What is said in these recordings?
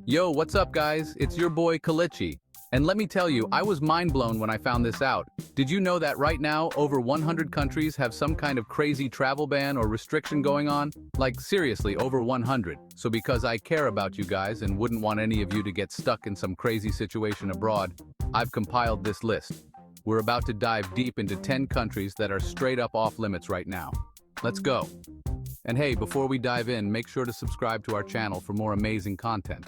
Yo, what's up guys? It's your boy Kalichi. And let me tell you, I was mind blown when I found this out. Did you know that right now, over 100 countries have some kind of crazy travel ban or restriction going on? Like seriously, over 100. So because I care about you guys and wouldn't want any of you to get stuck in some crazy situation abroad, I've compiled this list. We're about to dive deep into 10 countries that are straight up off limits right now. Let's go. And hey, before we dive in, make sure to subscribe to our channel for more amazing content.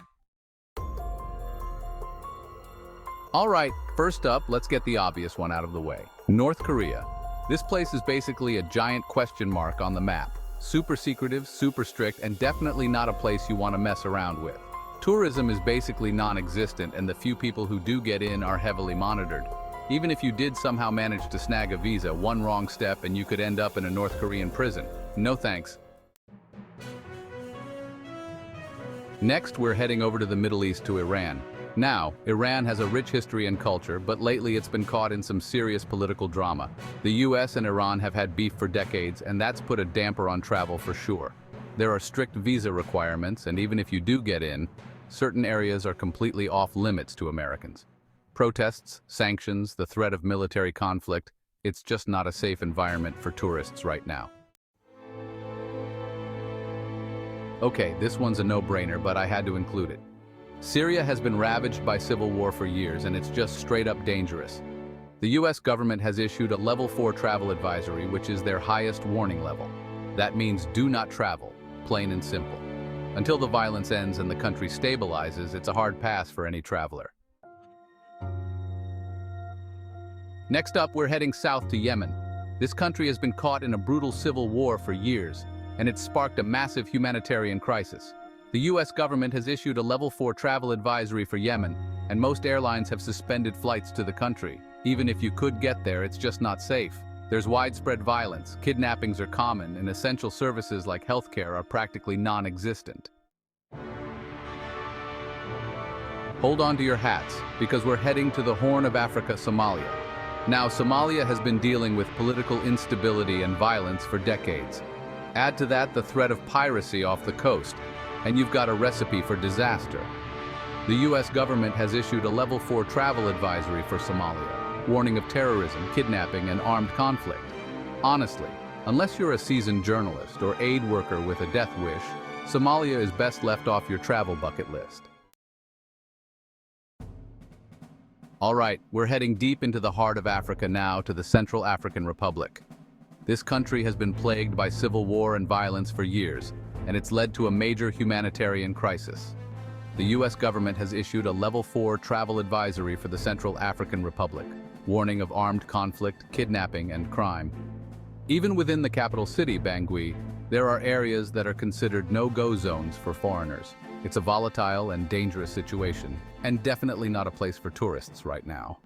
Alright, first up, let's get the obvious one out of the way. North Korea. This place is basically a giant question mark on the map. Super secretive, super strict, and definitely not a place you want to mess around with. Tourism is basically non-existent, and the few people who do get in are heavily monitored. Even if you did somehow manage to snag a visa, one wrong step and you could end up in a North Korean prison. No thanks. Next, we're heading over to the Middle East to Iran. Now, Iran has a rich history and culture, but lately it's been caught in some serious political drama. The US and Iran have had beef for decades, and that's put a damper on travel for sure. There are strict visa requirements, and even if you do get in, certain areas are completely off limits to Americans. Protests, sanctions, the threat of military conflict, it's just not a safe environment for tourists right now. Okay, this one's a no-brainer, but I had to include it. Syria has been ravaged by civil war for years, and it's just straight up dangerous. The US government has issued a level 4 travel advisory, which is their highest warning level. That means do not travel, plain and simple. Until the violence ends and the country stabilizes, it's a hard pass for any traveler. Next up, we're heading south to Yemen. This country has been caught in a brutal civil war for years, and it's sparked a massive humanitarian crisis. The US government has issued a level 4 travel advisory for Yemen, and most airlines have suspended flights to the country. Even if you could get there, it's just not safe. There's widespread violence, kidnappings are common, and essential services like healthcare are practically non-existent. Hold on to your hats, because we're heading to the Horn of Africa, Somalia. Now, Somalia has been dealing with political instability and violence for decades. Add to that the threat of piracy off the coast, and you've got a recipe for disaster. The US government has issued a level 4 travel advisory for Somalia, warning of terrorism, kidnapping, and armed conflict. Honestly, unless you're a seasoned journalist or aid worker with a death wish, Somalia is best left off your travel bucket list. Alright, we're heading deep into the heart of Africa now to the Central African Republic. This country has been plagued by civil war and violence for years, and it's led to a major humanitarian crisis. The US government has issued a level 4 travel advisory for the Central African Republic, warning of armed conflict, kidnapping, and crime. Even within the capital city, Bangui, there are areas that are considered no-go zones for foreigners. It's a volatile and dangerous situation, and definitely not a place for tourists right now.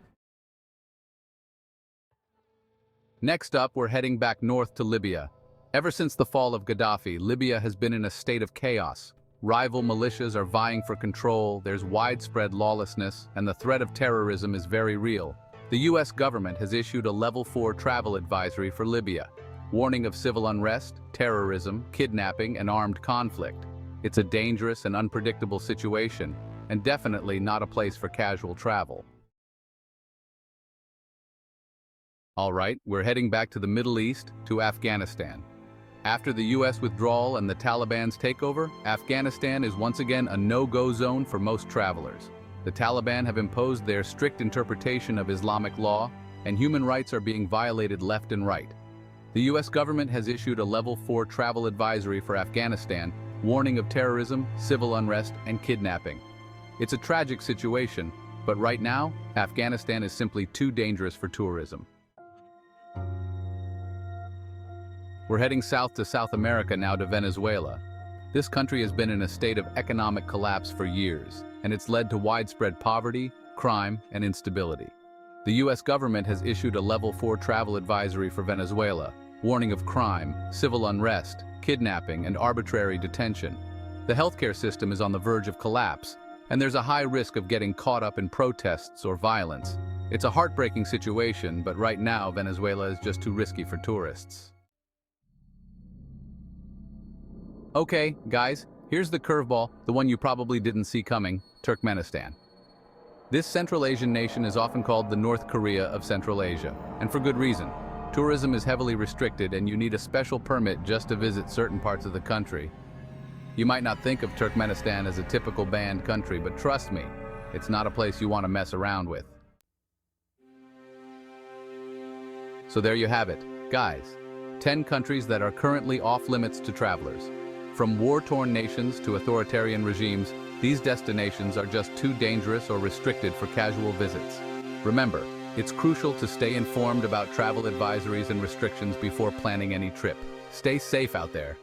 Next up, we're heading back north to Libya. Ever since the fall of Gaddafi, Libya has been in a state of chaos. Rival militias are vying for control, there's widespread lawlessness, and the threat of terrorism is very real. The US government has issued a level 4 travel advisory for Libya, warning of civil unrest, terrorism, kidnapping, and armed conflict. It's a dangerous and unpredictable situation, and definitely not a place for casual travel. Alright, we're heading back to the Middle East, to Afghanistan. After the US withdrawal and the Taliban's takeover, Afghanistan is once again a no-go zone for most travelers. The Taliban have imposed their strict interpretation of Islamic law, and human rights are being violated left and right. The US government has issued a level 4 travel advisory for Afghanistan, warning of terrorism, civil unrest, and kidnapping. It's a tragic situation, but right now, Afghanistan is simply too dangerous for tourism. We're heading south to South America now to Venezuela. This country has been in a state of economic collapse for years, and it's led to widespread poverty, crime, and instability. The US government has issued a level 4 travel advisory for Venezuela, warning of crime, civil unrest, kidnapping, and arbitrary detention. The healthcare system is on the verge of collapse, and there's a high risk of getting caught up in protests or violence. It's a heartbreaking situation, but right now Venezuela is just too risky for tourists. Okay, guys, Here's the curveball, the one you probably didn't see coming: Turkmenistan. This Central Asian nation is often called the North Korea of Central Asia, and for good reason. Tourism is heavily restricted and you need a special permit just to visit certain parts of the country. You might not think of Turkmenistan as a typical banned country, but trust me, it's not a place you want to mess around with. So there you have it, guys. 10 countries that are currently off-limits to travelers. From war-torn nations to authoritarian regimes, these destinations are just too dangerous or restricted for casual visits. Remember, it's crucial to stay informed about travel advisories and restrictions before planning any trip. Stay safe out there.